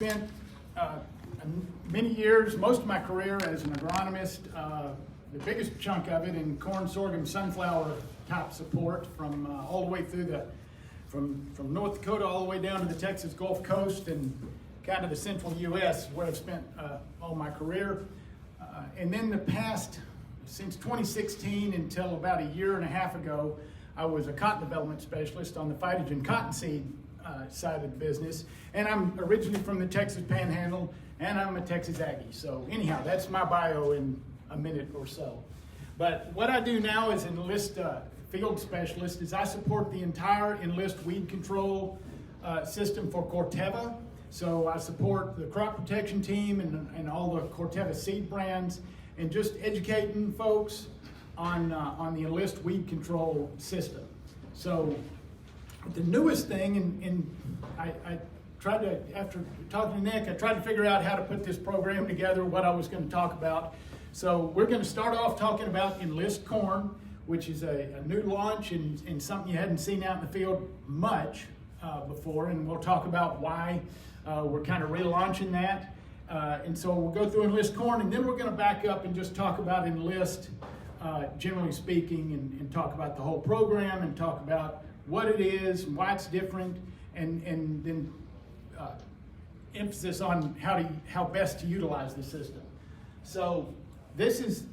Spent many years, most of my career as an agronomist, the biggest chunk of it in corn, sorghum, sunflower type support from all the way through from North Dakota all the way down to the Texas Gulf Coast and kind of the central U.S. where I've spent all my career. And then since 2016 until about a year and a half ago, I was a cotton development specialist on the phytogen cottonseed side of the business, and I'm originally from the Texas Panhandle, and I'm a Texas Aggie. So anyhow, that's my bio in a minute or so. But what I do now as an Enlist field specialist is I support the entire Enlist Weed Control system for Corteva. So I support the crop protection team and all the Corteva seed brands, and just educating folks on the Enlist Weed Control system. So the newest thing, and I tried to, after talking to Nick, I tried to figure out how to put this program together, what I was going to talk about. So we're going to start off talking about Enlist Corn, which is a new launch and something you hadn't seen out in the field much before, and we'll talk about why we're kind of relaunching that. And so we'll go through Enlist Corn, and then we're going to back up and just talk about Enlist, generally speaking, and talk about the whole program and talk about what it is and why it's different, and then emphasis on how best to utilize the system. So this is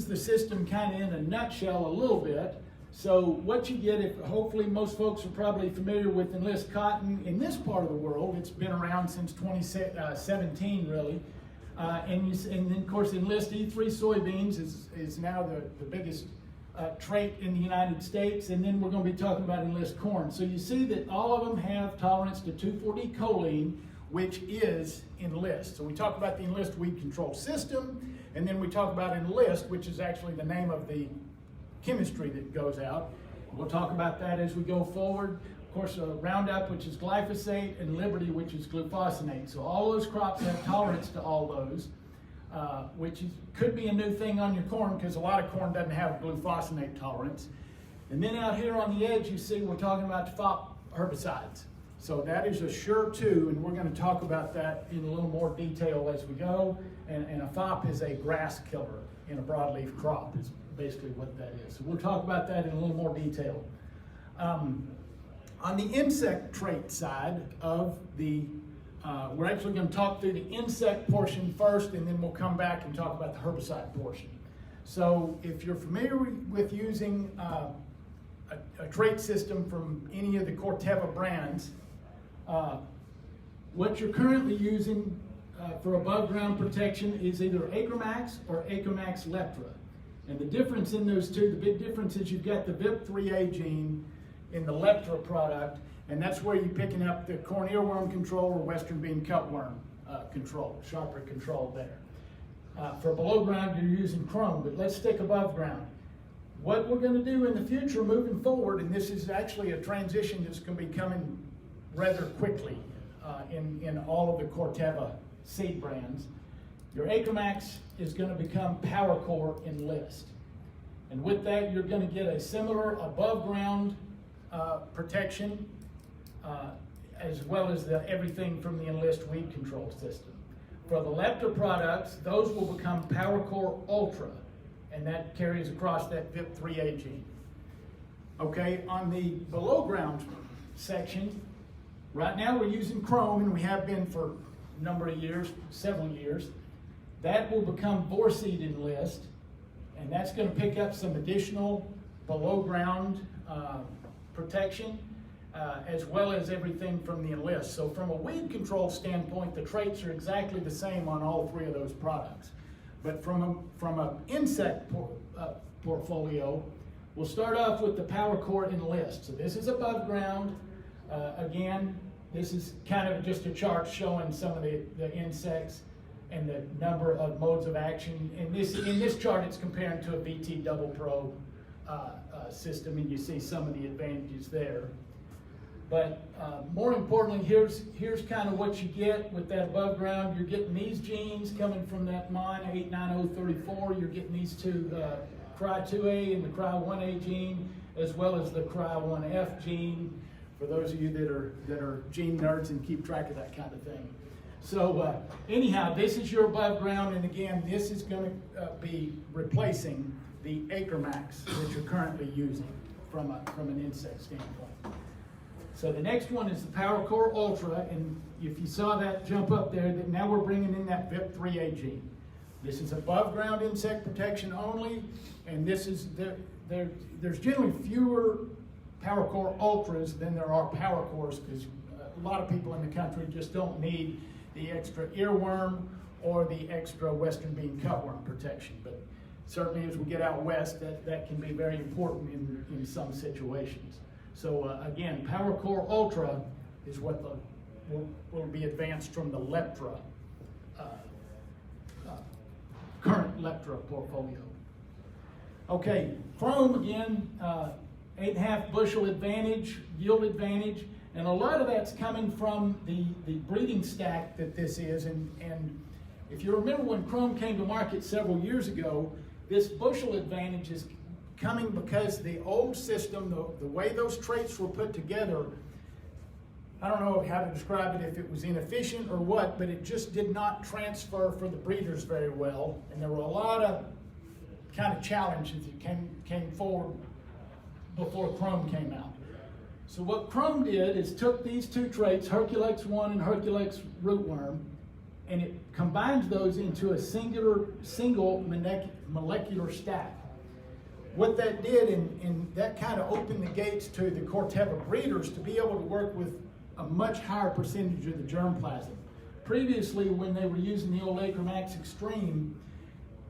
the system kind of in a nutshell a little bit. So what you get, hopefully most folks are probably familiar with Enlist Cotton in this part of the world. It's been around since 2017 really. And then of course Enlist E3 soybeans is now the biggest trait in the United States, and then we're going to be talking about Enlist Corn. So you see that all of them have tolerance to 2,4-D choline, which is Enlist. So we talk about the Enlist Weed Control system, and then we talk about Enlist, which is actually the name of the chemistry that goes out. We'll talk about that as we go forward. Of course, Roundup, which is glyphosate, and Liberty, which is glufosinate. So all those crops have tolerance to all those. Which could be a new thing on your corn, because a lot of corn doesn't have glufosinate tolerance. And then out here on the edge, you see we're talking about FOP herbicides. So that is a sure too, and we're going to talk about that in a little more detail as we go. And a FOP is a grass killer in a broadleaf crop, is basically what that is. So we'll talk about that in a little more detail. On the insect trait side of the we're actually going to talk through the insect portion first, and then we'll come back and talk about the herbicide portion. So if you're familiar with using a trait system from any of the Corteva brands, what you're currently using for above ground protection is either Acromax or Acromax Leptra. And the difference in those two, the big difference is you've got the VIP3A gene in the Leptra product, and that's where you're picking up the corn earworm control or western bean cutworm control, sharper control there. For below ground, you're using Chrome, but let's stick above ground. What we're going to do in the future moving forward, and this is actually a transition that's going to be coming rather quickly in all of the Corteva seed brands, your Acromax is going to become PowerCore Enlist. And with that, you're going to get a similar above ground protection, as well as everything from the Enlist Weed Control system. For the Leptra products, those will become PowerCore Ultra, and that carries across that VIP3A gene. Okay, on the below ground section, right now we're using Chrome, and we have been for a number of years, several years. That will become Vorseed Enlist, and that's going to pick up some additional below ground protection, as well as everything from the Enlist. So from a weed control standpoint, the traits are exactly the same on all three of those products. But from an insect portfolio, we'll start off with the PowerCore Enlist. So this is above ground. Again, this is kind of just a chart showing some of the insects and the number of modes of action. In this chart, it's comparing to a VT Double Pro system, and you see some of the advantages there. But more importantly, here's kind of what you get with that above ground. You're getting these genes coming from that MON 89034. You're getting these two, Cry2A and the Cry1A gene, as well as the Cry1F gene, for those of you that are gene nerds and keep track of that kind of thing. So anyhow, this is your above ground, and again, this is going to be replacing the AcreMax that you're currently using from an insect standpoint. So the next one is the PowerCore Ultra, and if you saw that jump up there, that now we're bringing in that VIP3A gene. This is above ground insect protection only, and this is there's generally fewer PowerCore Ultras than there are PowerCores, because a lot of people in the country just don't need the extra earworm or the extra western bean cutworm protection. But certainly as we get out west, that can be very important in some situations. So again, PowerCore Ultra is what will be advanced from the Leptra, current Leptra portfolio. Okay, Chrome again, 8.5 bushel advantage, yield advantage, and a lot of that's coming from the breeding stack that this is. And if you remember when Chrome came to market several years ago, this bushel advantage is coming because the old system, the way those traits were put together, I don't know how to describe it, if it was inefficient or what, but it just did not transfer for the breeders very well. And there were a lot of kind of challenges that came forward before Chrome came out. So what Chrome did is took these two traits, Herculex 1 and Herculex rootworm, and it combines those into a single molecular stack. What that did, and that kind of opened the gates to the Corteva breeders to be able to work with a much higher percentage of the germplasm. Previously, when they were using the old AcreMax Extreme,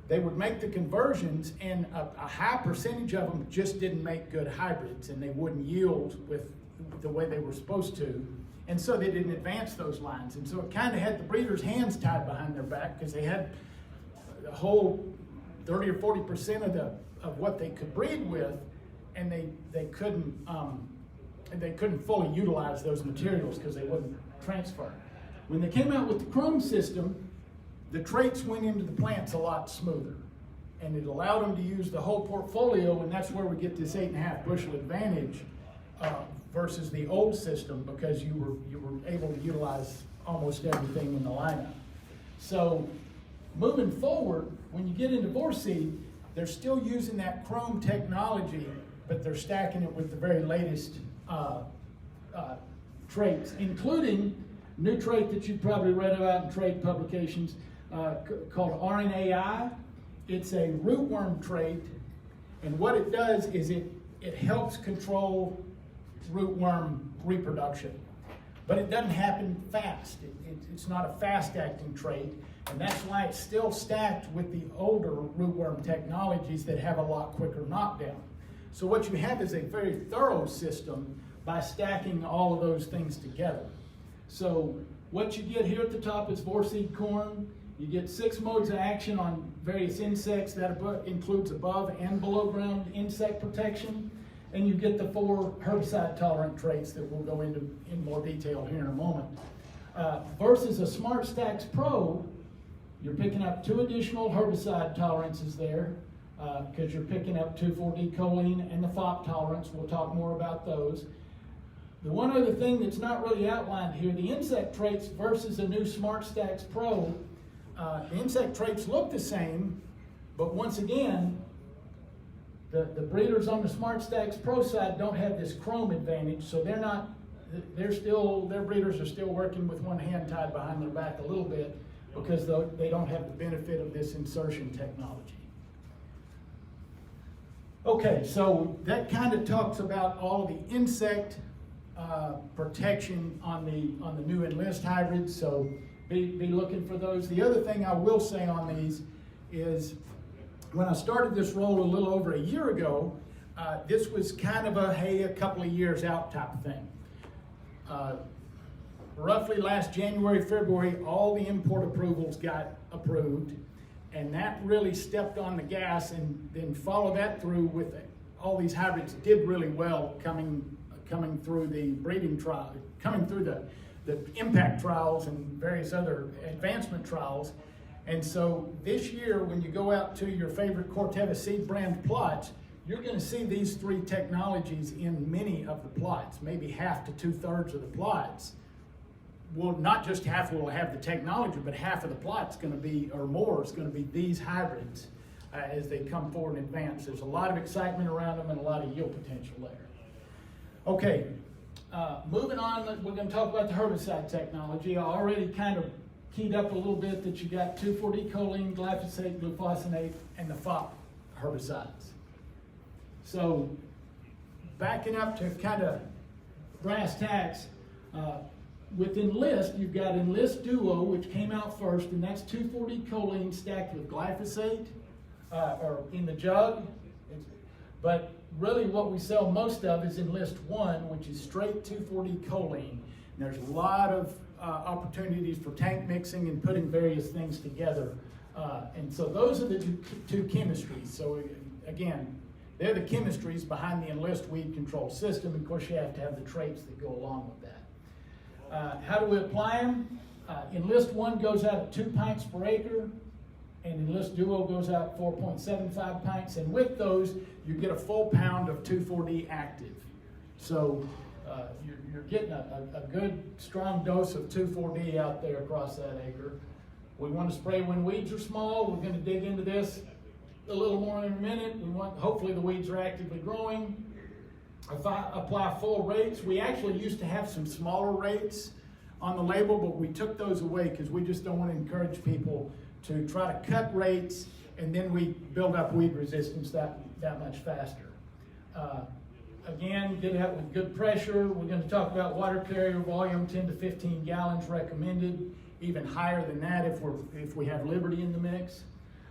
they would make the conversions, and a high percentage of them just didn't make good hybrids, and they wouldn't yield with the way they were supposed to. And so they didn't advance those lines. And so it kind of had the breeders' hands tied behind their back, because they had the whole 30 or 40% of what they could breed with, and they couldn't fully utilize those materials because they wouldn't transfer. When they came out with the Chrome system, the traits went into the plants a lot smoother, and it allowed them to use the whole portfolio, and that's where we get this 8.5 bushel advantage versus the old system, because you were able to utilize almost everything in the lineup. So moving forward, when you get into Vorseed, they're still using that Chrome technology, but they're stacking it with the very latest traits, including new trait that you've probably read about in trade publications called RNAi. It's a rootworm trait, and what it does is it helps control rootworm reproduction, but it doesn't happen fast. It's not a fast-acting trait, and that's why it's still stacked with the older rootworm technologies that have a lot quicker knockdown. So what you have is a very thorough system by stacking all of those things together. So what you get here at the top is Vorseed corn. You get 6 modes of action on various insects. That includes above and below ground insect protection. And you get the 4 herbicide tolerant traits that we'll go into in more detail here in a moment. Versus a Smart Stacks Pro, you're picking up 2 additional herbicide tolerances there, because you're picking up 2,4-D choline and the FOP tolerance. We'll talk more about those. The one other thing that's not really outlined here, the insect traits versus a new Smart Stacks Pro, the insect traits look the same, but once again, the breeders on the Smart Stacks Pro side don't have this Chrome advantage, so their breeders are still working with one hand tied behind their back a little bit, because they don't have the benefit of this insertion technology. Okay, so that kind of talks about all of the insect protection on the new Enlist hybrids, so be looking for those. The other thing I will say on these is, when I started this role a little over a year ago, this was kind of a couple of years out type of thing. Roughly last January, February, all the import approvals got approved, and that really stepped on the gas, and then follow that through with it. All these hybrids did really well coming through the breeding trial, coming through the impact trials and various other advancement trials. And so this year, when you go out to your favorite Corteva seed brand plots, you're going to see these 3 technologies in many of the plots, maybe half to 2/3 of the plots. well, not just half will have the technology, but half of the plot's going to be, or more, is going to be these hybrids as they come forward and advance. There's a lot of excitement around them and a lot of yield potential there. Okay, moving on, we're going to talk about the herbicide technology. I already kind of keyed up a little bit that you got 2,4-D choline, glyphosate, glufosinate, and the FOP herbicides. So backing up to kind of brass tacks, with Enlist, you've got Enlist Duo, which came out first, and that's 2,4-D choline stacked with glyphosate, or in the jug. But really what we sell most of is Enlist One, which is straight 2,4-D choline. And there's a lot of opportunities for tank mixing and putting various things together. And so those are the two chemistries. So again, they're the chemistries behind the Enlist Weed Control system. Of course, you have to have the traits that go along with that. How do we apply them? Enlist One goes out at 2 pints per acre, and Enlist Duo goes out 4.75 pints. And with those, you get a full pound of 2,4-D active. So you're getting a good, strong dose of 2,4-D out there across that acre. We want to spray when weeds are small. We're going to dig into this a little more in a minute. We want, hopefully the weeds are actively growing. Apply full rates. We actually used to have some smaller rates on the label, but we took those away because we just don't want to encourage people to try to cut rates and then we build up weed resistance that much faster. Again, get it out with good pressure. We're going to talk about water carrier volume, 10 to 15 gallons recommended, even higher than that if we have Liberty in the mix.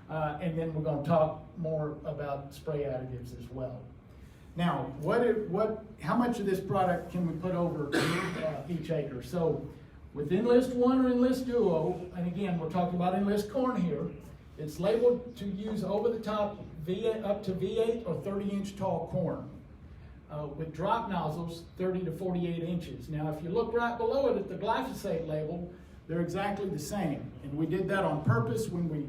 And then we're going to talk more about spray additives as well. Now, how much of this product can we put over each acre? So with Enlist One or Enlist Duo, and again, we're talking about Enlist corn here, it's labeled to use over the top up to V8 or 30-inch tall corn. With drop nozzles, 30 to 48 inches. Now, if you look right below it at the glyphosate label, they're exactly the same. And we did that on purpose when we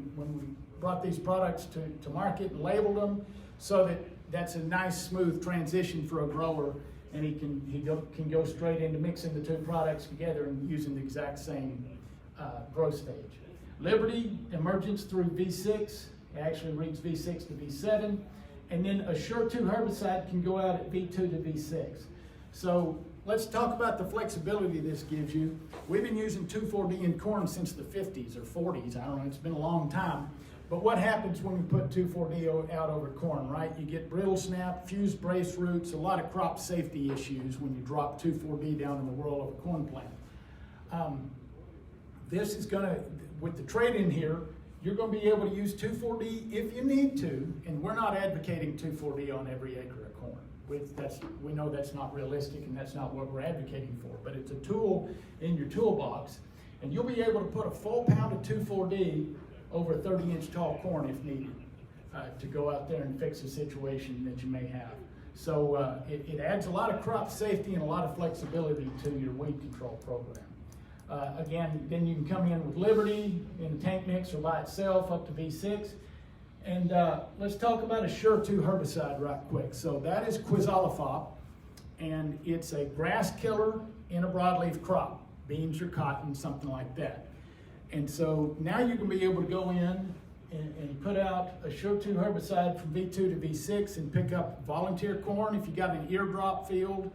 brought these products to market and labeled them, so that's a nice smooth transition for a grower, and he can go straight into mixing the two products together and using the exact same growth stage. Liberty, emergence through V6, it actually reads V6 to V7, and then Assure 2 herbicide can go out at V2 to V6. So let's talk about the flexibility this gives you. We've been using 2,4-D in corn since the 50s or 40s, I don't know, it's been a long time. But what happens when we put 2,4-D out over corn, right? You get brittle snap, fused brace roots, a lot of crop safety issues when you drop 2,4-D down in the whirl of a corn plant. This is going to, with the trait in here, you're going to be able to use 2,4-D if you need to, and we're not advocating 2,4-D on every acre of corn. We know that's not realistic and that's not what we're advocating for, but it's a tool in your toolbox, and you'll be able to put a full pound of 2,4-D over 30-inch tall corn if needed to go out there and fix a situation that you may have. So it adds a lot of crop safety and a lot of flexibility to your weed control program. Again, then you can come in with Liberty in a tank mix or by itself up to V6. And let's talk about Assure 2 herbicide right quick. So that is Quizalofop, and it's a grass killer in a broadleaf crop, beans or cotton, something like that. And so now you can be able to go in and put out Assure 2 herbicide from V2 to V6 and pick up volunteer corn. If you got an eardrop field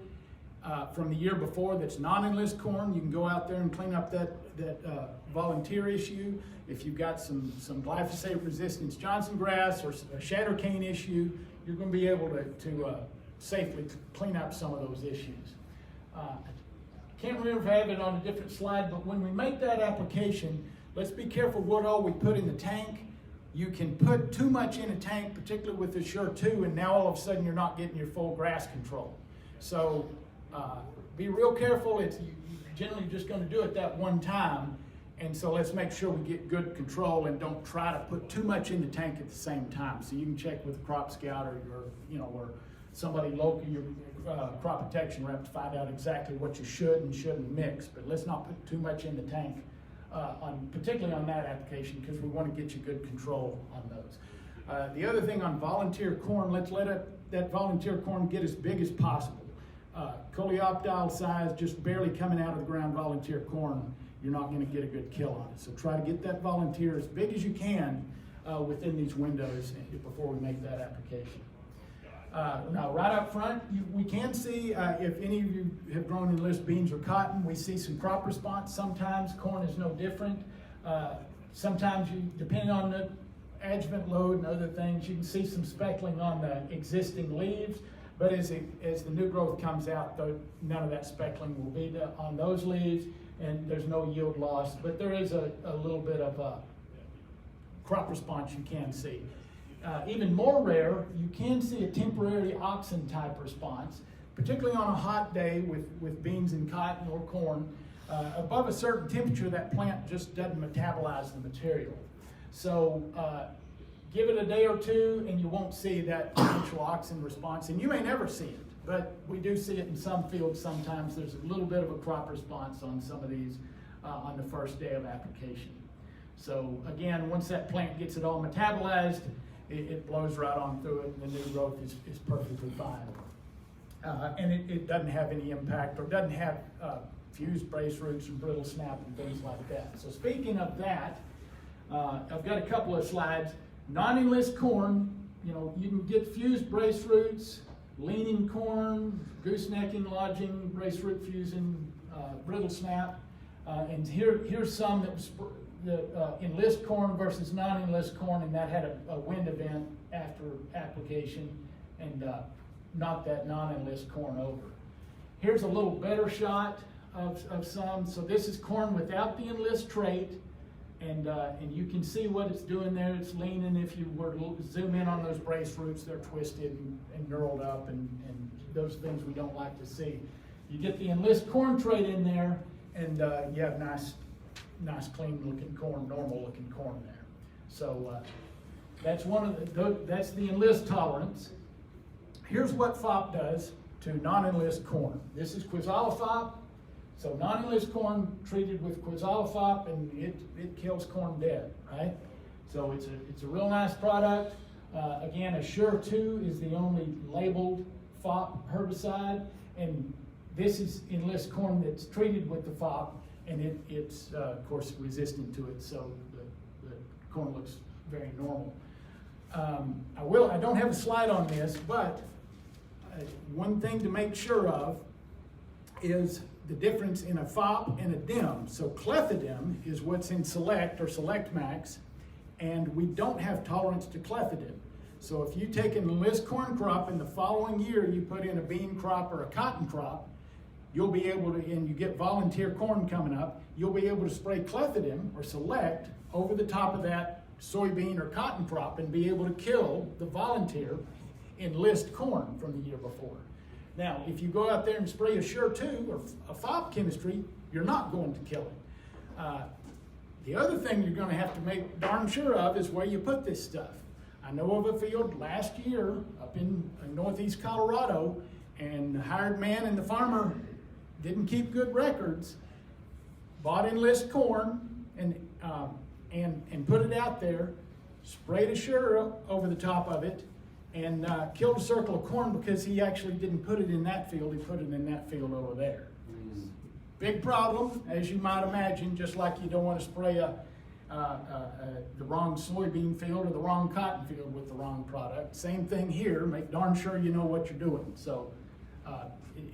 from the year before that's non-enlist corn, you can go out there and clean up that volunteer issue. If you've got some glyphosate resistance Johnson grass or a shadow cane issue, you're going to be able to safely clean up some of those issues. Can't remember if I have it on a different slide, but when we make that application, let's be careful what all we put in the tank. You can put too much in a tank, particularly with Assure 2, and now all of a sudden you're not getting your full grass control. So be real careful. You're generally just going to do it that one time, and so let's make sure we get good control and don't try to put too much in the tank at the same time. So you can check with Crop Scout or somebody local, your crop protection rep, to find out exactly what you should and shouldn't mix. But let's not put too much in the tank, particularly on that application, because we want to get you good control on those. The other thing on volunteer corn, let's let that volunteer corn get as big as possible. coleoptile size, just barely coming out of the ground volunteer corn, you're not going to get a good kill on it. So try to get that volunteer as big as you can within these windows before we make that application. Now, right up front, we can see if any of you have grown Enlist beans or cotton, we see some crop response. Sometimes corn is no different. Sometimes, depending on the adjuvant load and other things, you can see some speckling on the existing leaves. But as the new growth comes out, none of that speckling will be on those leaves, and there's no yield loss. But there is a little bit of crop response you can see. Even more rare, you can see a temporary oxen type response, particularly on a hot day with beans and cotton or corn. Above a certain temperature, that plant just doesn't metabolize the material. So give it a day or two and you won't see that potential oxen response, and you may never see it, but we do see it in some fields sometimes. There's a little bit of a crop response on some of these on the first day of application. So again, once that plant gets it all metabolized, it blows right on through it, and the new growth is perfectly fine. And it doesn't have any impact, or doesn't have fused brace roots and brittle snap and things like that. So speaking of that, I've got a couple of slides. Non-enlist corn, you can get fused brace roots, leaning corn, goosenecking, lodging, brace root fusing, brittle snap, and here's some that was the enlist corn versus non-enlist corn, and that had a wind event after application, and knocked that non-enlist corn over. Here's a little better shot of some. So this is corn without the enlist trait, and you can see what it's doing there. It's leaning. If you were to zoom in on those brace roots, they're twisted and knurled up, and those things we don't like to see. You get the enlist corn trait in there, and you have nice clean looking corn, normal looking corn there. So that's that's the enlist tolerance. Here's what FOP does to non-enlist corn. This is quizalofop. So non-enlist corn treated with quizalofop, and it kills corn dead, right? So it's a real nice product. Again, Assure 2 is the only labeled FOP herbicide, and this is enlist corn that's treated with the FOP, and it's of course resistant to it, so the corn looks very normal. I don't have a slide on this, but one thing to make sure of is the difference in a FOP and a DIM. So clethodim is what's in Select or Select Max, and we don't have tolerance to clethodim. So if you take an enlist corn crop and the following year you put in a bean crop or a cotton crop, you'll be able to, and you get volunteer corn coming up, you'll be able to spray clethodim or Select over the top of that soybean or cotton crop and be able to kill the volunteer enlist corn from the year before. Now, if you go out there and spray Assure 2 or a FOP chemistry, you're not going to kill it. The other thing you're going to have to make darn sure of is where you put this stuff. I know of a field last year up in northeast Colorado, and the hired man and the farmer didn't keep good records, bought enlist corn and put it out there, sprayed Assure over the top of it, and killed a circle of corn because he actually didn't put it in that field, he put it in that field over there. Big problem, as you might imagine, just like you don't want to spray the wrong soybean field or the wrong cotton field with the wrong product. Same thing here, make darn sure you know what you're doing. So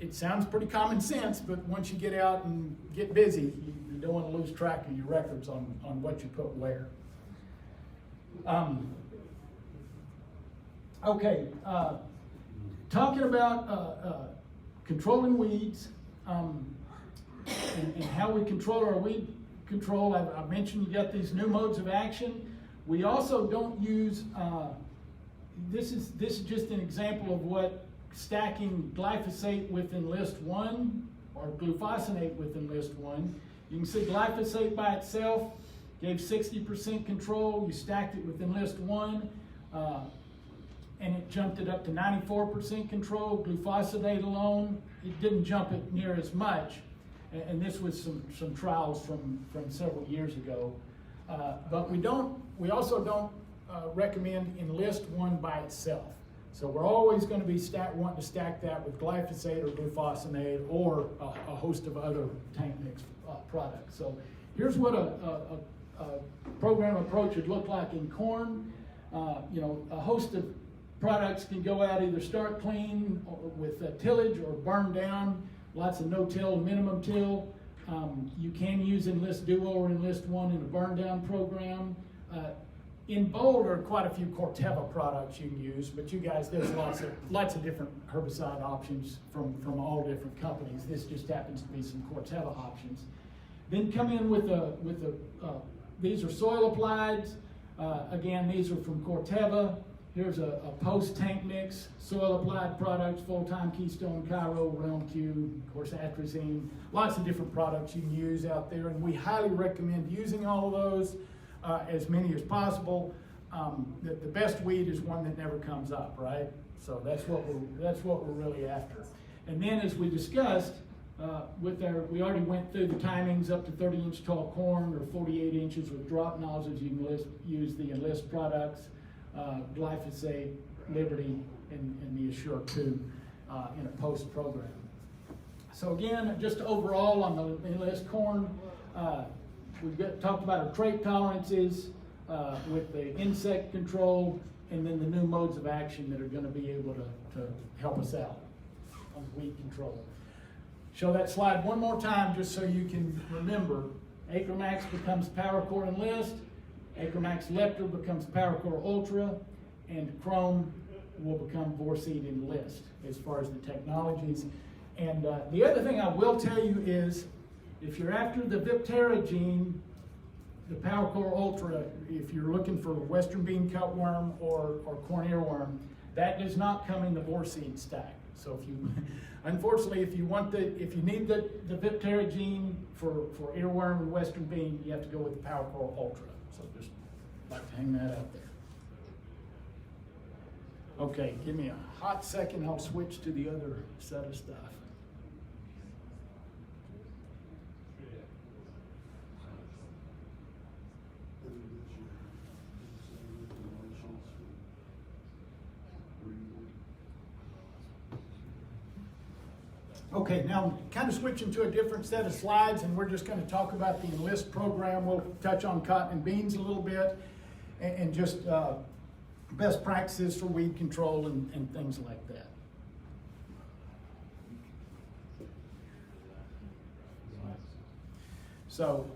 it sounds pretty common sense, but once you get out and get busy, you don't want to lose track of your records on what you put where. Okay, talking about controlling weeds and how we control our weed control. I mentioned you got these new modes of action. We also don't use, this is just an example of what stacking glyphosate with Enlist 1 or glufosinate with Enlist 1. You can see glyphosate by itself gave 60% control. You stacked it with Enlist 1. And it jumped it up to 94% control. Glufosinate alone, it didn't jump it near as much. And this was some trials from several years ago. But we also don't recommend Enlist 1 by itself. So we're always going to be wanting to stack that with glyphosate or glufosinate or a host of other tank mix products. So here's what a program approach would look like in corn. A host of products can go out, either start clean with tillage or burn down. Lots of no-till and minimum till. You can use Enlist Duo or Enlist One in a burn down program. In bold are quite a few Corteva products you can use, but you guys, there's lots of different herbicide options from all different companies. This just happens to be some Corteva options. Then come in with these are soil applieds. Again, these are from Corteva. Here's a post-tank mix, soil applied products, full-time Keystone, Cairo, Realm Q, of course atrazine, lots of different products you can use out there, and we highly recommend using all of those, as many as possible. The best weed is one that never comes up, right? So that's what we're really after. And then, as we discussed, we already went through the timings up to 30-inch tall corn or 48 inches with drop nozzles. You can use the Enlist products, glyphosate, Liberty, and the Assure 2 in a post program. So again, just overall on the Enlist corn, we've talked about our trait tolerances with the insect control, and then the new modes of action that are going to be able to help us out on weed control. Show that slide one more time just so you can remember. AcreMax becomes PowerCore Enlist, AcreMax Leptra becomes PowerCore Ultra, and Chrome will become Vorseed Enlist as far as the technologies. And the other thing I will tell you is, if you're after the Viptera gene, the PowerCore Ultra, if you're looking for Western bean cutworm or corn earworm, that does not come in the Vorseed stack. So if you, unfortunately, if you need the Viptera gene for earworm and Western bean, you have to go with the PowerCore Ultra. So just like to hang that out there. Okay, give me a hot second. I'll switch to the other set of stuff. Okay, now I'm kind of switching to a different set of slides, and we're just going to talk about the Enlist program. We'll touch on cotton and beans a little bit, and just best practices for weed control and things like that. So,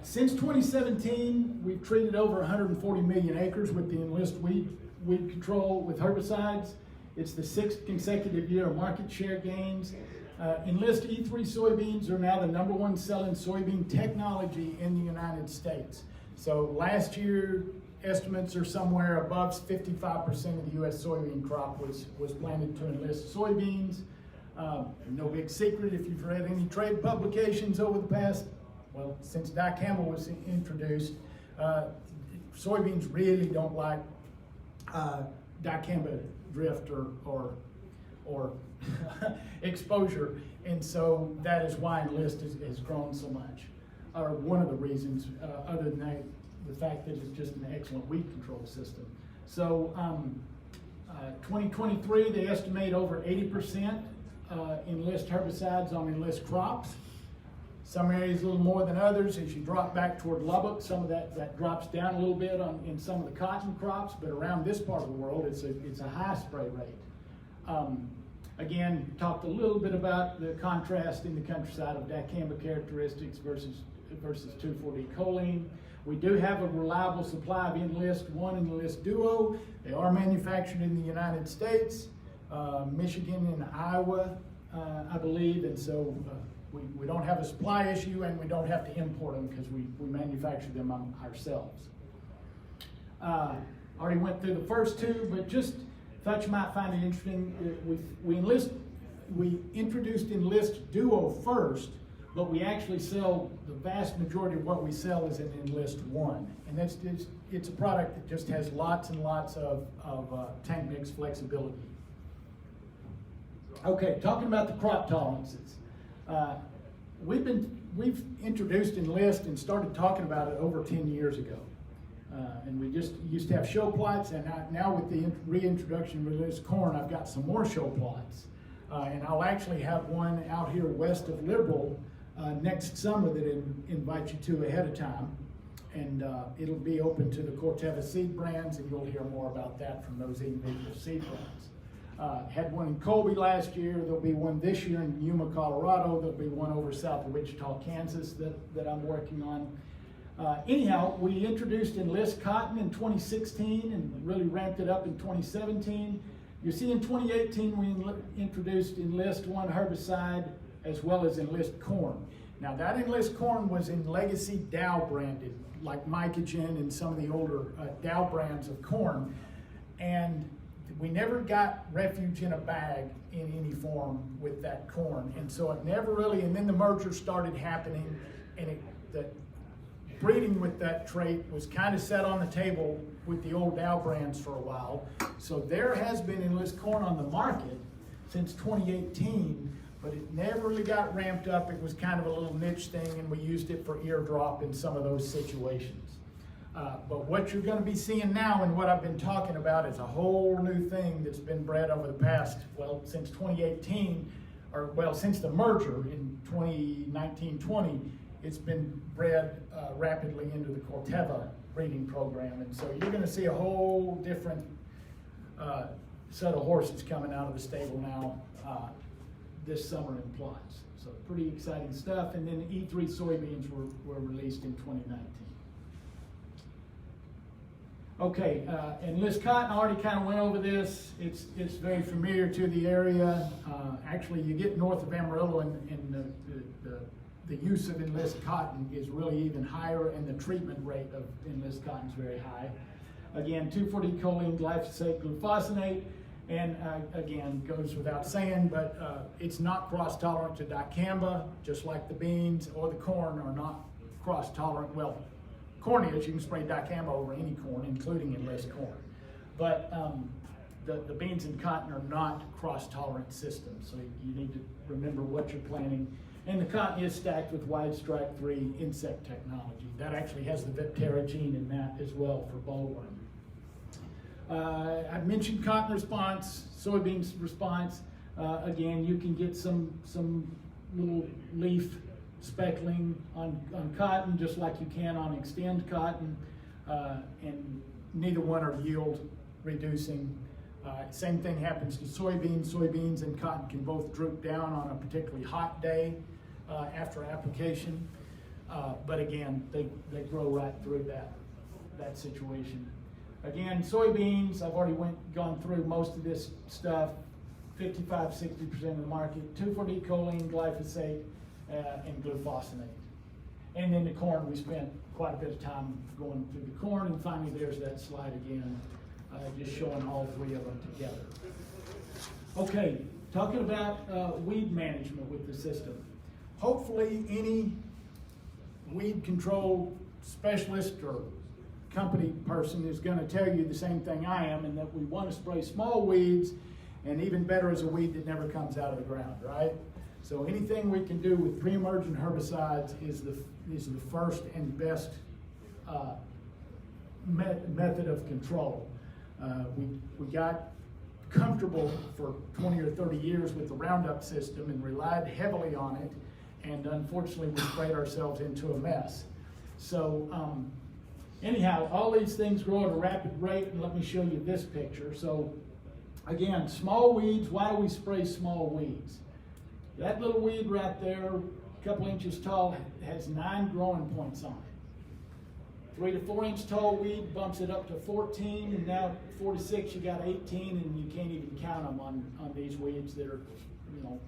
since 2017, we've treated over 140 million acres with the Enlist weed control with herbicides. It's the 6th consecutive year of market share gains. Enlist E3 soybeans are now the #1 selling soybean technology in the United States. So last year, estimates are somewhere above 55% of the U.S. soybean crop was planted to Enlist soybeans. No big secret if you've read any trade publications over the past, since dicamba was introduced, soybeans really don't like dicamba drift or exposure, and so that is why Enlist has grown so much, or one of the reasons, other than that, the fact that it's just an excellent weed control system. So 2023, they estimate over 80% Enlist herbicides on Enlist crops. Some areas a little more than others. As you drop back toward Lubbock, some of that drops down a little bit in some of the cotton crops, but around this part of the world, it's a high spray rate. Again, talked a little bit about the contrast in the countryside of dicamba characteristics versus 2,4-D choline. We do have a reliable supply of Enlist One and Enlist Duo. They are manufactured in the United States, Michigan and Iowa, I believe, and so we don't have a supply issue, and we don't have to import them because we manufacture them ourselves. Already went through the first two, but just thought you might find it interesting. We introduced Enlist Duo first, but we actually sell, the vast majority of what we sell is in Enlist One, and it's a product that just has lots and lots of tank mix flexibility. Okay, talking about the crop tolerances. We've introduced Enlist and started talking about it over 10 years ago. And we just used to have show plots, and now with the reintroduction of Enlist corn, I've got some more show plots. And I'll actually have one out here west of Liberal next summer that I invite you to ahead of time. And it'll be open to the Corteva seed brands, and you'll hear more about that from those individual seed brands. Had one in Colby last year. There'll be one this year in Yuma, Colorado. There'll be one over south of Wichita, Kansas that I'm working on. Anyhow, we introduced Enlist cotton in 2016 and really ramped it up in 2017. You see in 2018 we introduced Enlist One herbicide as well as Enlist corn. Now that Enlist corn was in legacy Dow branded, like Mycogen and some of the older Dow brands of corn. And we never got refuge in a bag in any form with that corn. And so it never really, and then the merger started happening, and the breeding with that trait was kind of set on the table with the old Dow brands for a while. So there has been Enlist corn on the market since 2018, but it never really got ramped up. It was kind of a little niche thing, and we used it for eardrop in some of those situations. But what you're going to be seeing now and what I've been talking about is a whole new thing that's been bred over the past, well, since 2018, or well, since the merger in 2019-20, it's been bred rapidly into the Corteva breeding program. And so you're going to see a whole different set of horses coming out of the stable now this summer in plots. So pretty exciting stuff. And then E3 soybeans were released in 2019. Okay, Enlist cotton, I already kind of went over this. It's very familiar to the area. Actually, you get north of Amarillo and the use of Enlist cotton is really even higher, and the treatment rate of Enlist cotton is very high. Again, 2,4-D-choline, glyphosate, glufosinate, and again, goes without saying, but it's not cross-tolerant to dicamba, just like the beans or the corn are not cross-tolerant. Well, corn is, you can spray dicamba over any corn, including Enlist corn. But the beans and cotton are not cross-tolerant systems, so you need to remember what you're planting. And the cotton is stacked with wide strike 3 insect technology. That actually has the Viptera gene in that as well for bollworm. I've mentioned cotton response, soybeans response. Again, you can get some little leaf speckling on cotton just like you can on extend cotton, and neither one are yield reducing. Same thing happens to soybeans. Soybeans and cotton can both droop down on a particularly hot day after application, but again, they grow right through that situation. Again, soybeans, I've already gone through most of this stuff, 55-60% of the market, 2,4-D-choline, glyphosate, and glufosinate. And then the corn, we spent quite a bit of time going through the corn, and finally there's that slide again, just showing all three of them together. Okay, talking about weed management with the system. Hopefully any weed control specialist or company person is going to tell you the same thing I am, and that we want to spray small weeds, and even better is a weed that never comes out of the ground, right? So anything we can do with pre-emergent herbicides is the first and best method of control. We got comfortable for 20 or 30 years with the Roundup system and relied heavily on it, and unfortunately we sprayed ourselves into a mess. So anyhow, all these things grow at a rapid rate, and let me show you this picture. So again, small weeds, why do we spray small weeds? That little weed right there, a couple inches tall, has 9 growing points on it. 3 to 4 inch tall weed bumps it up to 14, and now 4 to 6 you got 18, and you can't even count them on these weeds that are, you know,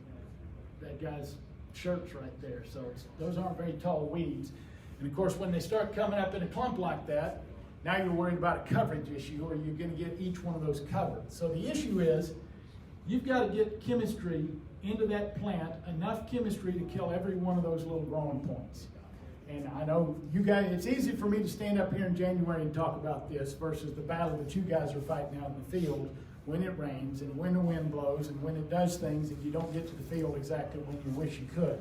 that guy's shirts right there. So those aren't very tall weeds. And of course, when they start coming up in a clump like that, now you're worried about a coverage issue, or you're going to get each one of those covered. So the issue is, you've got to get chemistry into that plant, enough chemistry to kill every one of those little growing points. And I know you guys, it's easy for me to stand up here in January and talk about this versus the battle that you guys are fighting out in the field when it rains and when the wind blows and when it does things and you don't get to the field exactly when you wish you could.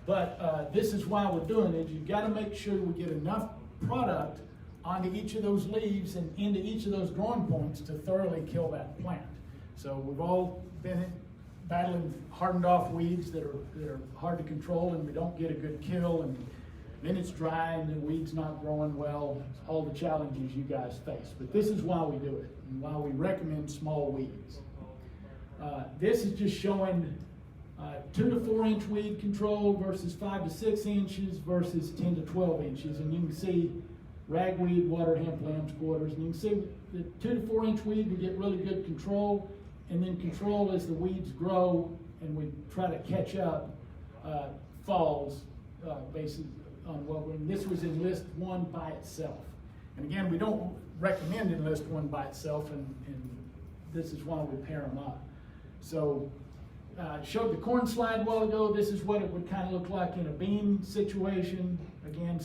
But this is why we're doing it. You've got to make sure we get enough product onto each of those leaves and into each of those growing points to thoroughly kill that plant. So we've all been battling hardened off weeds that are hard to control, and we don't get a good kill, and then it's dry and the weed's not growing well, all the challenges you guys face. But this is why we do it and why we recommend small weeds. This is just showing 2 to 4 inch weed control versus 5 to 6 inches versus 10 to 12 inches. And you can see ragweed, water hemp, lamb's quarters. And you can see the 2 to 4 inch weed, we get really good control. And then control as the weeds grow and we try to catch up, falls basically on what we, this was Enlist 1 by itself. And again, we don't recommend Enlist 1 by itself, and this is why we pair them up. So showed the corn slide a while ago. This is what it would kind of look like in a bean situation. Again,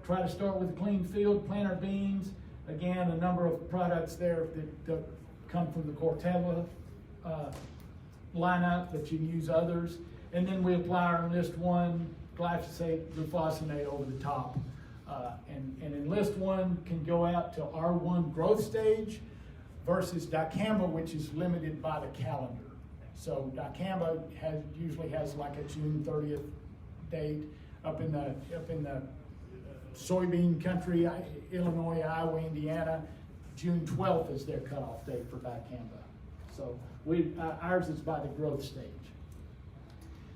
try to start with a clean field, plant our beans. Again, a number of products there that come from the Corteva lineup, but you can use others. And then we apply our Enlist 1 glyphosate, glufosinate over the top. And Enlist 1 can go out to R1 growth stage versus dicamba, which is limited by the calendar. So dicamba usually has like a June 30th date. Up in the soybean country, Illinois, Iowa, Indiana, June 12th is their cutoff date for dicamba. So ours is by the growth stage.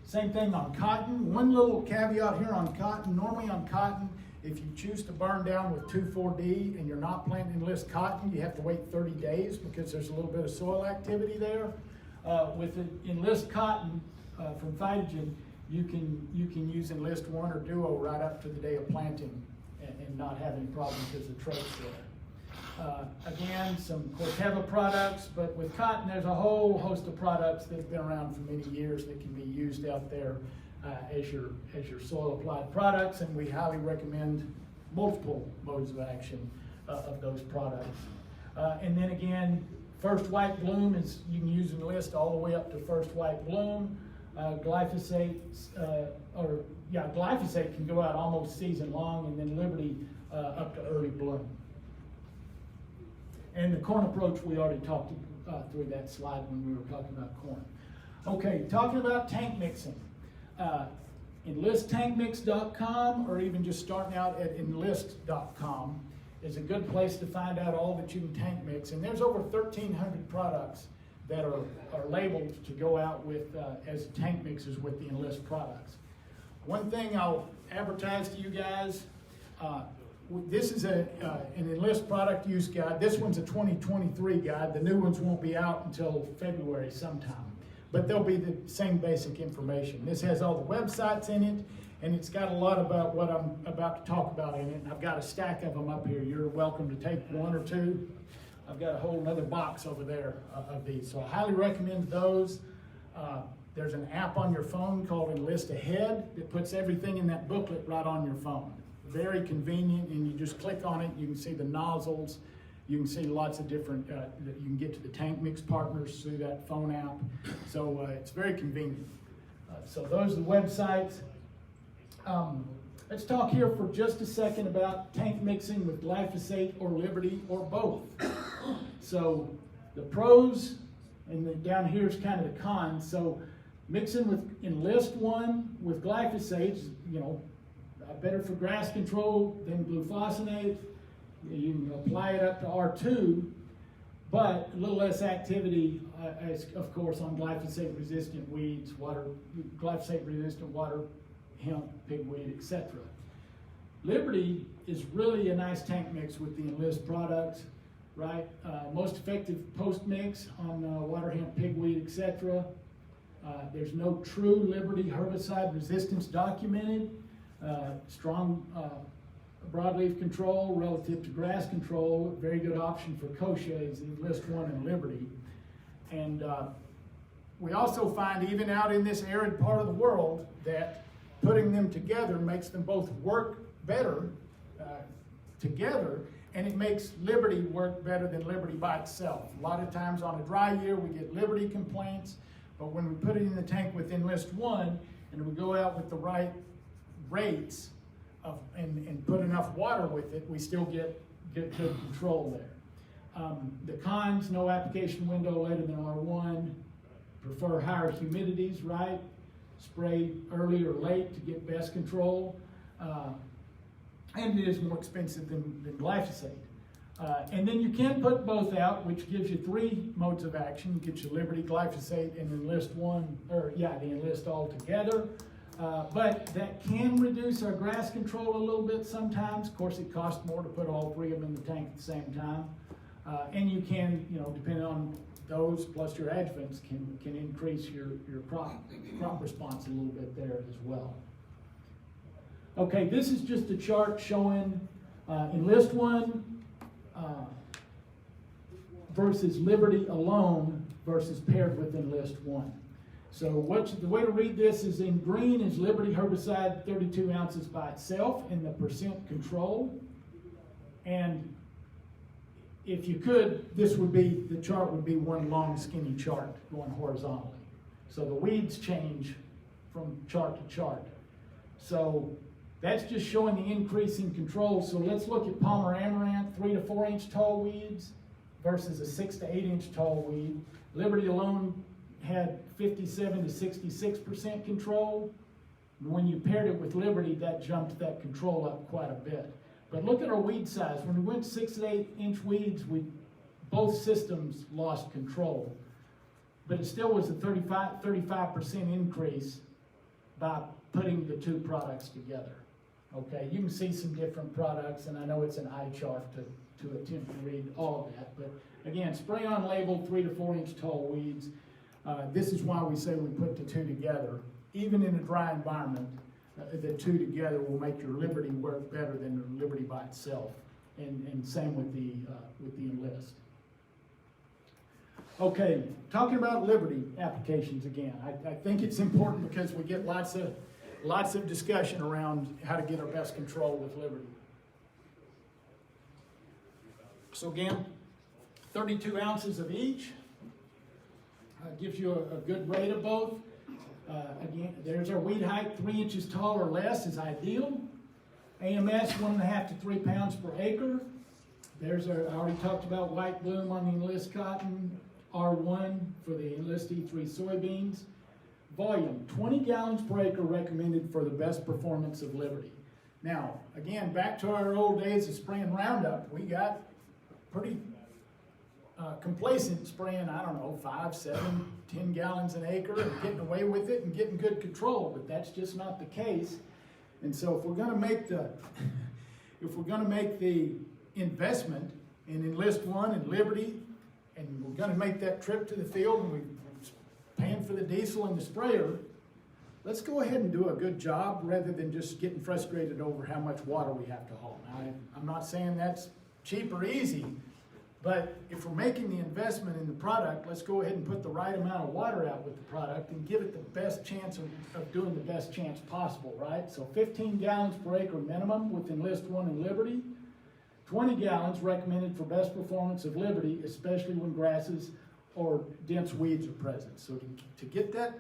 Same thing on cotton. One little caveat here on cotton. Normally on cotton, if you choose to burn down with 2,4-D and you're not planting Enlist cotton, you have to wait 30 days because there's a little bit of soil activity there. With Enlist cotton from Phytogen, you can use Enlist 1 or Duo right up to the day of planting and not have any problem because the trait's there. Again, some Corteva products, but with cotton, there's a whole host of products that have been around for many years that can be used out there as your soil applied products, and we highly recommend multiple modes of action of those products. And then again, first white bloom is, you can use Enlist all the way up to first white bloom. Glyphosate can go out almost season long, and then Liberty up to early bloom. And the corn approach, we already talked through that slide when we were talking about corn. Okay, talking about tank mixing. EnlistTankMix.com, or even just starting out at Enlist.com, is a good place to find out all that you can tank mix. And there's over 1,300 products that are labeled to go out with as tank mixes with the Enlist products. One thing I'll advertise to you guys, this is an Enlist product use guide. This one's a 2023 guide. The new ones won't be out until February sometime, but they'll be the same basic information. This has all the websites in it, and it's got a lot about what I'm about to talk about in it. And I've got a stack of them up here. You're welcome to take one or two. I've got a whole other box over there of these, so I highly recommend those. There's an app on your phone called Enlist Ahead that puts everything in that booklet right on your phone. Very convenient, and you just click on it. You can see the nozzles. You can see lots of different, you can get to the tank mix partners through that phone app. So it's very convenient. So those are the websites. Let's talk here for just a second about tank mixing with glyphosate or Liberty or both. So the pros, and then down here is kind of the cons. So mixing with Enlist 1 with glyphosate, better for grass control than glufosinate. You can apply it up to R2, but a little less activity, of course, on glyphosate-resistant weeds, glyphosate-resistant water, hemp, pigweed, etc. Liberty is really a nice tank mix with the Enlist products, right? Most effective post-mix on water, hemp, pigweed, etc. There's no true Liberty herbicide resistance documented. Strong broadleaf control relative to grass control, very good option for kochia is Enlist 1 and Liberty. And we also find, even out in this arid part of the world, that putting them together makes them both work better together, and it makes Liberty work better than Liberty by itself. A lot of times on a dry year we get Liberty complaints, but when we put it in the tank with Enlist 1 and we go out with the right rates, and put enough water with it, we still get good control there. The cons, no application window later than R1, prefer higher humidities, right? Spray early or late to get best control, and it is more expensive than glyphosate. And then you can put both out, which gives you 3 modes of action. It gives you Liberty, glyphosate, and Enlist the Enlist all together. But that can reduce our grass control a little bit sometimes. Of course, it costs more to put all 3 of them in the tank at the same time. And you can, depending on those plus your adjuvants, can increase your crop response a little bit there as well. Okay, this is just a chart showing Enlist 1 versus Liberty alone versus paired with Enlist 1. So the way to read this is in green is Liberty herbicide 32 ounces by itself in the percent control. And if you could, the chart would be one long skinny chart going horizontally. So the weeds change from chart to chart. So that's just showing the increase in control. So let's look at Palmer Amaranth, 3 to 4 inch tall weeds versus a 6 to 8 inch tall weed. Liberty alone had 57 to 66% control. And when you paired it with Liberty, that jumped that control up quite a bit. But look at our weed size. When we went 6 to 8 inch weeds, both systems lost control. But it still was a 35% increase by putting the 2 products together. Okay, you can see some different products, and I know it's an eye chart to attempt to read all of that. But again, spray on labeled 3 to 4 inch tall weeds. This is why we say we put the 2 together. Even in a dry environment, the 2 together will make your Liberty work better than the Liberty by itself. And same with the Enlist. Okay, talking about Liberty applications again. I think it's important because we get lots of discussion around how to get our best control with Liberty. So again, 32 ounces of each gives you a good rate of both. Again, there's our weed height, 3 inches tall or less is ideal. AMS, 1.5 to 3 pounds per acre. There's I already talked about white bloom on the Enlist cotton, R1 for the Enlist E3 soybeans. Volume, 20 gallons per acre recommended for the best performance of Liberty. Now, again, back to our old days of spraying Roundup, we got pretty complacent spraying, 5, 7, 10 gallons an acre and getting away with it and getting good control, but that's just not the case. And so if we're going to make the investment in Enlist 1 and Liberty, and we're going to make that trip to the field and we're paying for the diesel and the sprayer, let's go ahead and do a good job rather than just getting frustrated over how much water we have to haul. Now, I'm not saying that's cheap or easy, but if we're making the investment in the product, let's go ahead and put the right amount of water out with the product and give it the best chance of doing the best chance possible, right? So 15 gallons per acre minimum with Enlist 1 and Liberty. 20 gallons recommended for best performance of Liberty, especially when grasses or dense weeds are present. So to get a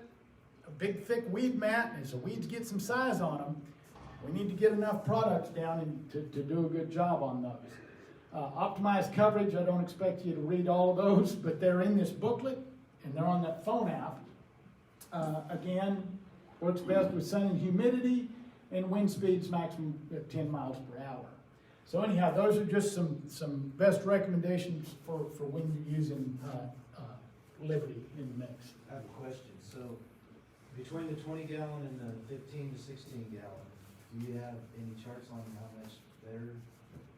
big thick weed mat, and as the weeds get some size on them, we need to get enough products down and to do a good job on those. Optimized coverage, I don't expect you to read all of those, but they're in this booklet and they're on that phone app. Again, works best with sun and humidity and wind speeds maximum at 10 miles per hour. So anyhow, those are just some best recommendations for when you're using Liberty in the mix. I have a question. So between the 20 gallon and the 15 to 16 gallon, do you have any charts on how much better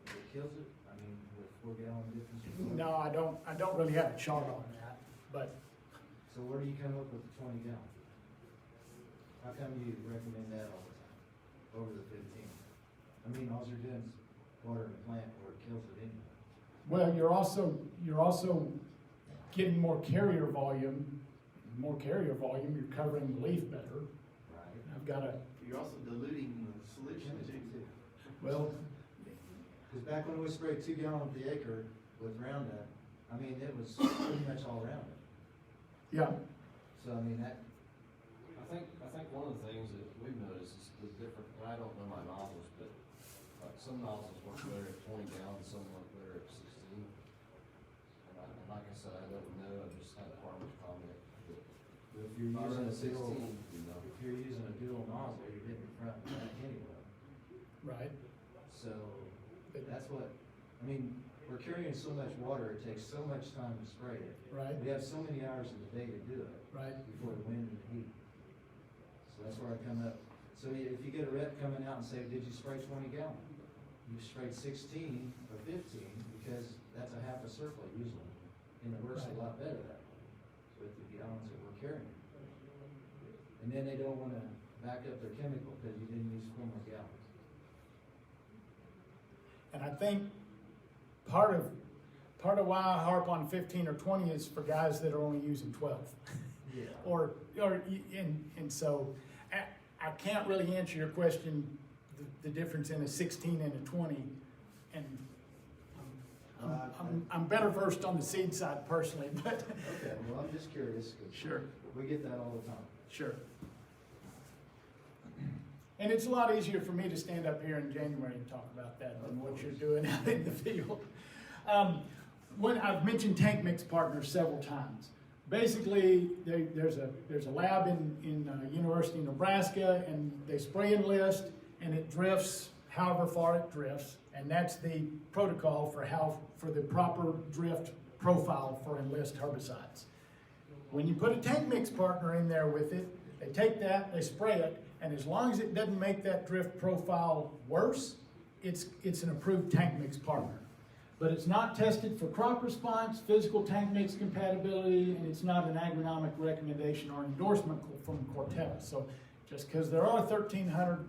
it kills it? I mean, with 4 gallon difference? No, I don't really have a chart on that, but. So where do you come up with the 20 gallon? How come you recommend that all the time over the 15? I mean, all you're doing is watering the plant where it kills it anyway. Well, you're also getting more carrier volume. You're covering the leaf better. Right. You're also diluting the solution too. Well, because back when we sprayed 2 gallons per acre with Roundup, I mean, it was pretty much all Roundup. yeah. So, I mean, that. I think one of the things that we've noticed is the different, and I don't know my nozzles, but some nozzles work better at 20 gallons, some work better at 16. And like I said, I don't know, I just had a farmer's comment. But if you're If I using run a a dual, 16, you know. if you're using a dual nozzle, you're hitting front and back anyway. Right. So, that's what, I mean, we're carrying so much water, it takes so much time to spray it. Right. We have so many hours in the day to do it. Right. Before the wind and the heat. So that's where I come up. So if you get a rep coming out and say, did you spray 20 gallon? You sprayed 16 or 15 because that's a half a circle usually. And it works a lot better that way with the gallons that we're carrying. And then they don't wanna back up their chemical because you didn't use 4 more gallons. And I think part of why I harp on 15 or 20 is for guys that are only using 12. Yeah. And so I can't really answer your question, the difference in a 16 and a 20. And I'm better versed on the seed side personally, but. Okay, well, I'm just curious because Sure. we get that all the time. Sure. And it's a lot easier for me to stand up here in January and talk about that than what you're doing out in the field. When I've mentioned tank mix partners several times. Basically, there's a lab in University of Nebraska, and they spray Enlist, and it drifts however far it drifts, and that's the protocol for the proper drift profile for Enlist herbicides. When you put a tank mix partner in there with it, they take that, they spray it, and as long as it doesn't make that drift profile worse, it's an approved tank mix partner. But it's not tested for crop response, physical tank mix compatibility, and it's not an agronomic recommendation or endorsement from Corteva. So just because there are 1,300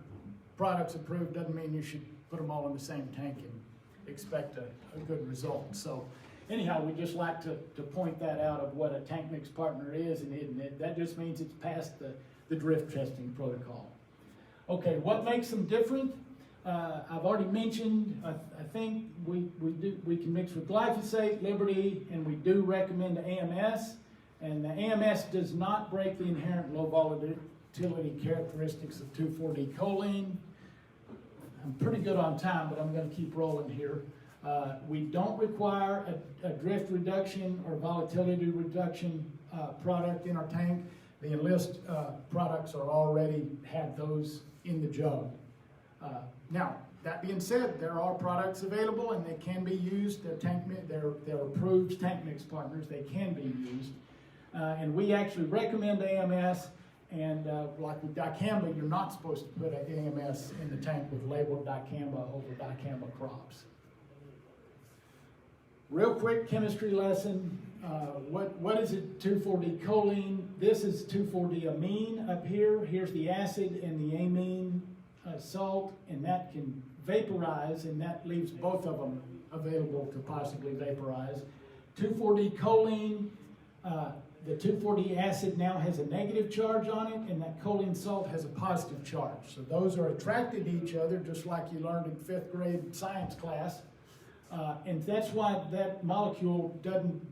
products approved doesn't mean you should put them all in the same tank and expect a good result. So anyhow, we just like to point that out of what a tank mix partner is, and that just means it's passed the drift testing protocol. Okay, what makes them different? I've already mentioned, I think we can mix with glyphosate, Liberty, and we do recommend AMS. And the AMS does not break the inherent low volatility characteristics of 2,4-D choline. I'm pretty good on time, but I'm going to keep rolling here. We don't require a drift reduction or volatility reduction product in our tank. The Enlist products are already have those in the jug. Now, that being said, there are products available and they can be used. They're approved tank mix partners. They can be used. And we actually recommend AMS. And like with dicamba, you're not supposed to put AMS in the tank with labeled dicamba over dicamba crops. Real quick chemistry lesson. What is it? 2,4-D choline. This is 2,4-D amine up here. Here's the acid and the amine salt, and that can vaporize, and that leaves both of them available to possibly vaporize. 2,4-D choline, the 2,4-D acid now has a negative charge on it, and that choline salt has a positive charge. So those are attracted to each other, just like you learned in 5th grade science class. And that's why that molecule doesn't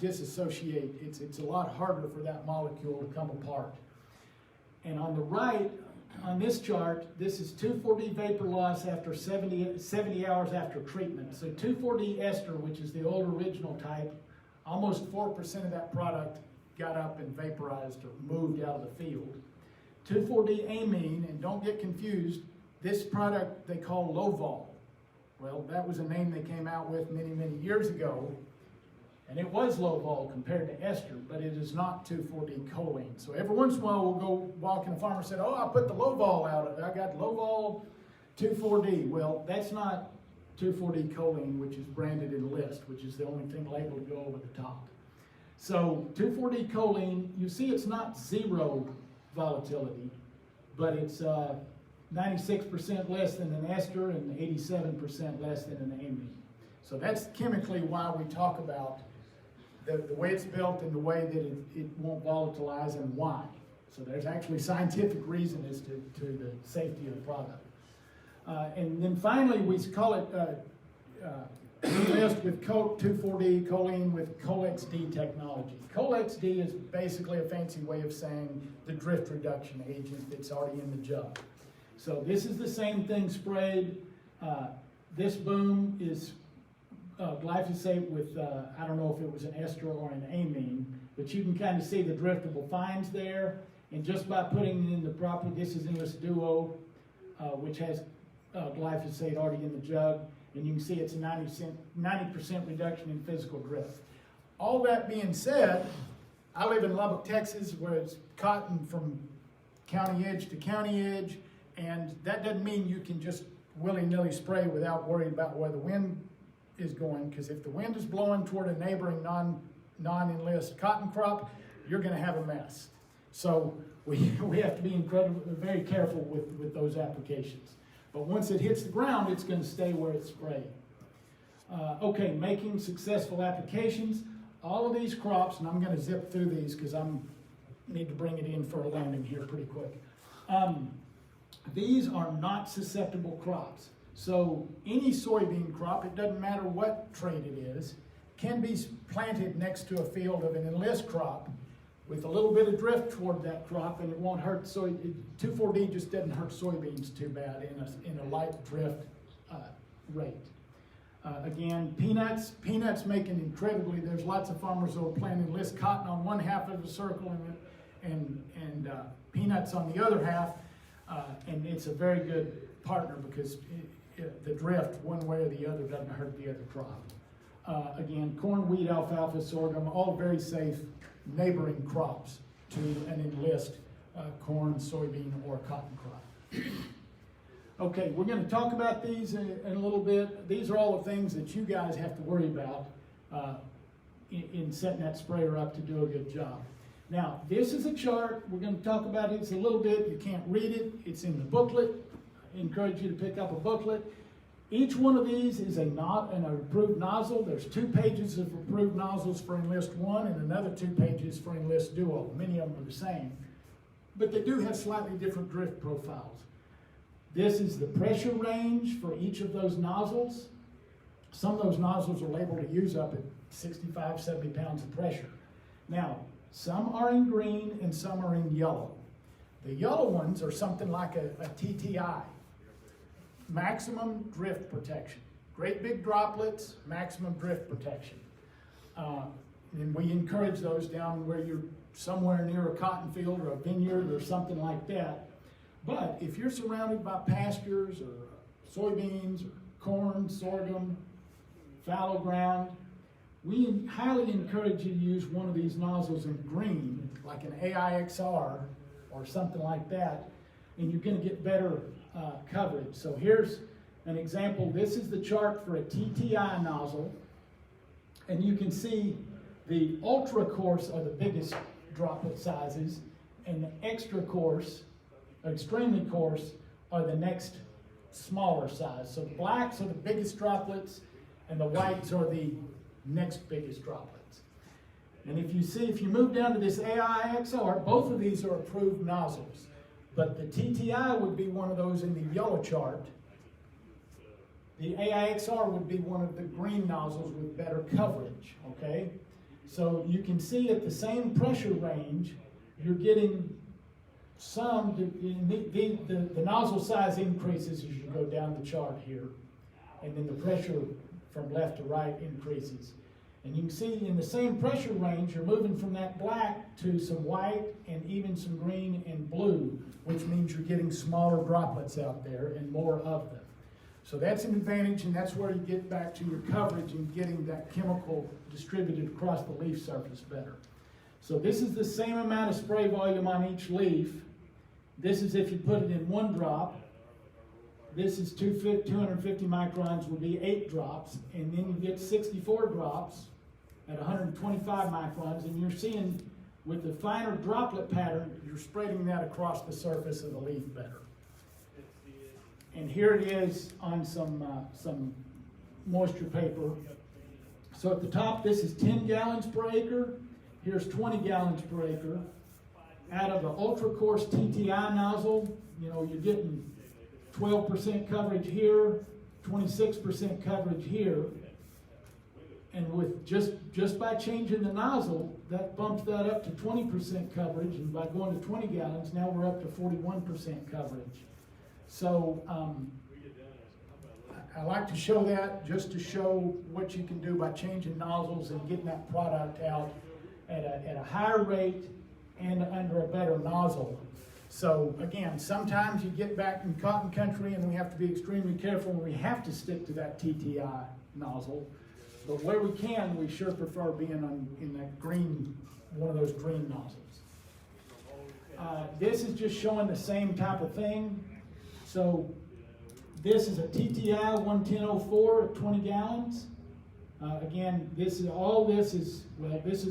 disassociate. It's a lot harder for that molecule to come apart. And on the right, on this chart, this is 2,4-D vapor loss after 70 hours after treatment. So 2,4-D ester, which is the old original type, almost 4% of that product got up and vaporized or moved out of the field. 2,4-D amine, and don't get confused, this product they call low vol. Well, that was a name they came out with many, many years ago, and it was low vol compared to ester, but it is not 2,4-D choline. So every once in a while we'll go walk in, a farmer said, oh, I put the low vol out, I got low vol 2,4-D. Well, that's not 2,4-D choline, which is branded Enlist, which is the only thing labeled to go over the top. So 2,4-D choline, you see it's not zero volatility, but it's 96% less than an ester and 87% less than an amine. So that's chemically why we talk about the way it's built and the way that it won't volatilize and why. So there's actually scientific reason as to the safety of the product. And then finally, we call it Enlist with 2,4-D choline with ColXD technology. ColXD is basically a fancy way of saying the drift reduction agent that's already in the jug. So this is the same thing sprayed. This boom is glyphosate with, I don't know if it was an ester or an amine, but you can kind of see the driftable fines there. And just by putting it in the proper, this is Enlist Duo, which has glyphosate already in the jug. And you can see it's a 90% reduction in physical drift. All that being said, I live in Lubbock, Texas, where it's cotton from county edge to county edge, and that doesn't mean you can just willy-nilly spray without worrying about where the wind is going, because if the wind is blowing toward a neighboring non-enlist cotton crop, you're going to have a mess. So we have to be very careful with those applications. But once it hits the ground, it's going to stay where it's sprayed. Okay, making successful applications. All of these crops, and I'm going to zip through these because I need to bring it in for a landing here pretty quick. These are not susceptible crops. So any soybean crop, it doesn't matter what trait it is, can be planted next to a field of an enlist crop with a little bit of drift toward that crop, and it won't hurt. 2,4-D just doesn't hurt soybeans too bad in a light drift rate. Again, peanuts making incredibly, there's lots of farmers that will plant enlist cotton on one half of the circle and peanuts on the other half, and it's a very good partner because the drift one way or the other doesn't hurt the other crop. Again, corn, wheat, alfalfa, sorghum, all very safe neighboring crops to an enlist corn, soybean, or cotton crop. Okay, we're going to talk about these in a little bit. These are all the things that you guys have to worry about in setting that sprayer up to do a good job. Now, this is a chart. We're going to talk about it a little bit. You can't read it. It's in the booklet. I encourage you to pick up a booklet. Each one of these is an approved nozzle. There's 2 pages of approved nozzles for Enlist 1 and another 2 pages for Enlist Duo. Many of them are the same, but they do have slightly different drift profiles. This is the pressure range for each of those nozzles. Some of those nozzles are labeled to use up at 65, 70 pounds of pressure. Now, some are in green and some are in yellow. The yellow ones are something like a TTI. Maximum drift protection. Great big droplets, maximum drift protection. And we encourage those down where you're somewhere near a cotton field or a vineyard or something like that. But if you're surrounded by pastures or soybeans or corn, sorghum, fallow ground, we highly encourage you to use one of these nozzles in green, like an AIXR or something like that, and you're going to get better coverage. So here's an example. This is the chart for a TTI nozzle, and you can see the ultra coarse are the biggest droplet sizes, and the extra coarse, extremely coarse, are the next smaller size. So the blacks are the biggest droplets, and the whites are the next biggest droplets. And if you move down to this AIXR, both of these are approved nozzles. But the TTI would be one of those in the yellow chart. The AIXR would be one of the green nozzles with better coverage, okay? So you can see at the same pressure range, you're getting some, the nozzle size increases as you go down the chart here. And then the pressure from left to right increases. And you can see in the same pressure range, you're moving from that black to some white and even some green and blue, which means you're getting smaller droplets out there and more of them. So that's an advantage, and that's where you get back to your coverage and getting that chemical distributed across the leaf surface better. So this is the same amount of spray volume on each leaf. This is if you put it in 1 drop. This is 250 microns would be 8 drops, and then you get 64 drops at 125 microns, and you're seeing with the finer droplet pattern, you're spreading that across the surface of the leaf better. And here it is on some moisture paper. So at the top, this is 10 gallons per acre. Here's 20 gallons per acre. Out of the ultra coarse TTI nozzle, you're getting 12% coverage here, 26% coverage here, and with just by changing the nozzle, that bumps that up to 20% coverage, and by going to 20 gallons, now we're up to 41% coverage. So I like to show that just to show what you can do by changing nozzles and getting that product out at a higher rate and under a better nozzle. So again, sometimes you get back in cotton country and we have to be extremely careful and we have to stick to that TTI nozzle. But where we can, we sure prefer being in that green, one of those green nozzles. This is just showing the same type of thing. So this is a TTI 11004 at 20 gallons. Again, this is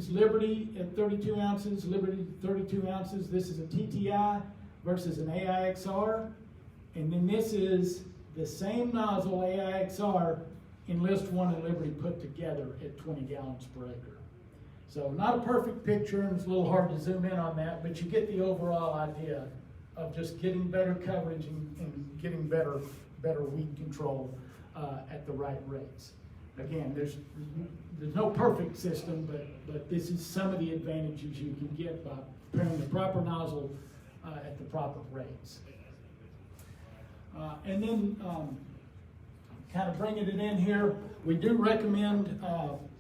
Liberty at 32 ounces, Liberty 32 ounces. This is a TTI versus an AIXR. And then this is the same nozzle, AIXR, Enlist One and Liberty put together at 20 gallons per acre. So not a perfect picture, and it's a little hard to zoom in on that, but you get the overall idea of just getting better coverage and getting better weed control at the right rates. Again, there's no perfect system, but this is some of the advantages you can get by preparing the proper nozzle at the proper rates. And then kind of bringing it in here, we do recommend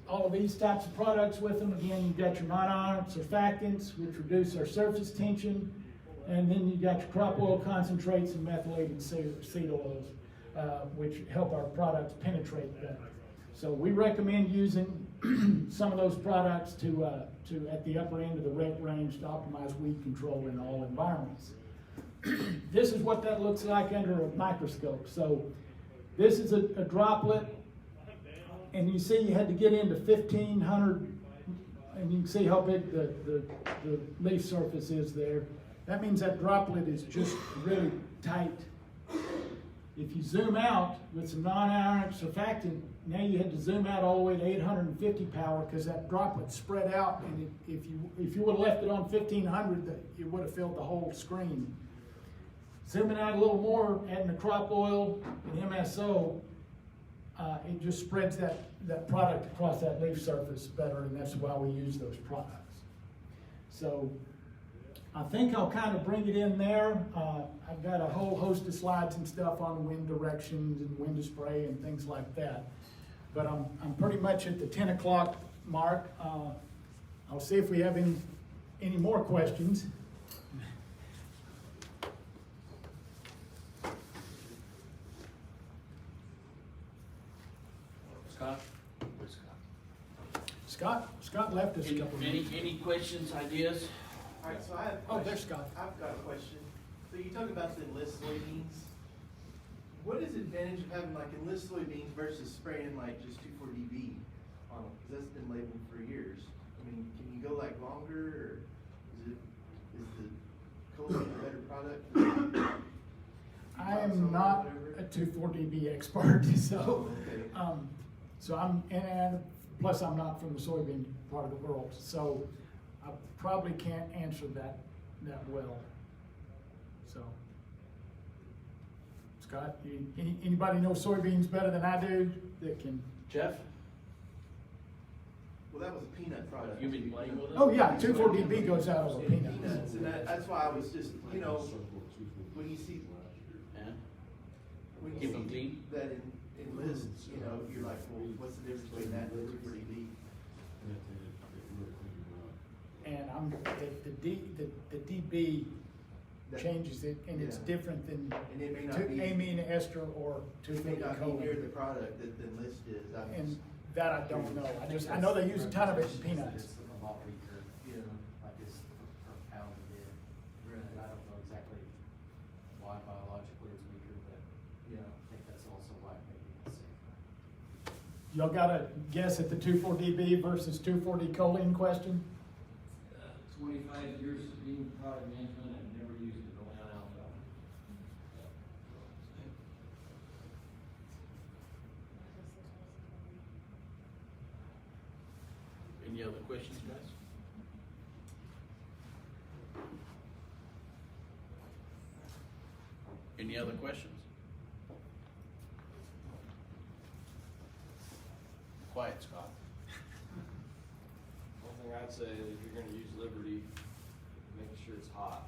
all of these types of products with them. Again, you've got your non-ionic surfactants, which reduce our surface tension, and then you've got your crop oil concentrates and methylated seed oils, which help our products penetrate better. So we recommend using some of those products to at the upper end of the rate range to optimize weed control in all environments. This is what that looks like under a microscope. So this is a droplet, and you see you had to get into 1,500, and you can see how big the leaf surface is there. That means that droplet is just really tight. If you zoom out with some non-ionic surfactant, now you had to zoom out all the way to 850 power because that droplet spread out, and if you would have left it on 1,500, it would have filled the whole screen. Zooming out a little more, adding the crop oil and MSO, it just spreads that product across that leaf surface better, and that's why we use those products. So I think I'll kind of bring it in there. I've got a whole host of slides and stuff on wind directions and when to spray and things like that. But I'm pretty much at the 10 o'clock mark. I'll see if we have any more questions. Scott? Where's Scott? Scott left us a couple minutes. Any questions, ideas? All right, so I have. Oh, there's Scott. I've got a question. So you talk about the Enlist soybeans. What is the advantage of having like Enlist soybeans versus spraying like just 2,4-DB on them? Because that's been labeled for years. I mean, can you go like longer, or is the Cola a better product? I am not a 2,4-DB expert, so Okay. so and plus I'm not from the soybean part of the world, so I probably can't answer that well. So, Scott, anybody know soybeans better than I do that can? Jeff? Well, that was a peanut product. You've been playing with it? Oh yeah, 2,4-DB goes out over Yeah, peanuts. peanuts, and that's why I was just, when you see, Yeah. when you Keep them see clean? that in lists, you're like, well, what's the difference between that and 2,4-DB? And the DB changes it, and it's Yeah. different than And it may not be. amine ester or It may not be 2,4-D near the choline. product that the Enlist is. And that I don't know. I know they use a ton of it in peanuts. It's a lot weaker, Yeah. like it's per pound a bit. And I don't know exactly why biologically it's weaker, but Yeah. I think that's also why it may be safer. Y'all got a guess at the 2,4-DB versus 2,4-D choline question? 25 years of being product management and never used it on alfalfa. Any other questions, guys? Any other questions? Quiet, Scott. One thing I'd say is if you're gonna use Liberty, make sure it's hot.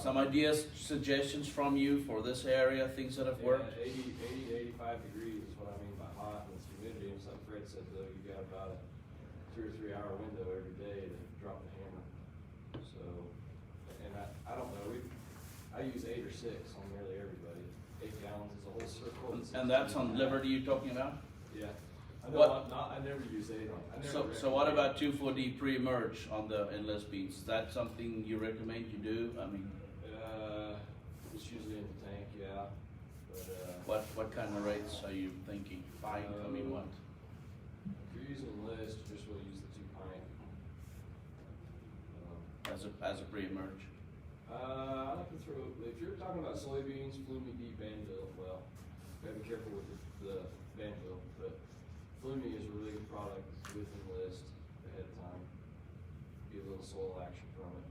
Some ideas, suggestions from you for this area, things that have worked? Yeah, 80 to 85 degrees is what I mean by hot, and it's humidity, and it's like Fred said, though, you got about a 2 or 3 hour window every day to drop the hammer. So, and I don't know, I use 8 or 6 on nearly everybody. 8 gallons is a whole circle. And that's on Liberty you're talking about? Yeah. I What- know, I never use 8 on. I never So what recommend about 2,4-D pre-emerge on the Enlist beans? Is that something you recommend you do? I mean, it's usually in the tank, yeah, but, what kind of rates are you thinking? 5, I mean, what? if you're using Enlist, you just will use the 2 pint. As a pre-emerge? I like to throw, if you're talking about soybeans, Flumi deep Banville, well, gotta be careful with the Banville, but Flumi is a really good product with Enlist ahead of time. Get a little soil action from it.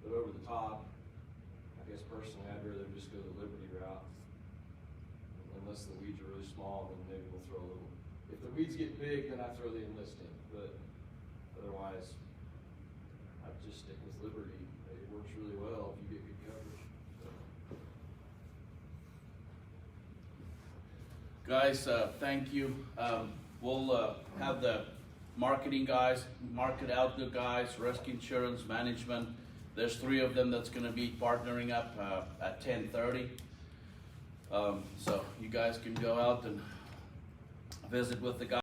But over the top, I guess personally, I'd rather just go the Liberty route. Unless the weeds are really small, then maybe we'll throw a little. If the weeds get big, then I throw the Enlist in, but otherwise, I'd just stick with Liberty. It works really well if you get good coverage. So. Guys, thank you. We'll have the marketing guys, market outlook guys, risk insurance management. There's 3 of them that's going to be partnering up at 10:30. So you guys can go out and visit with the guys.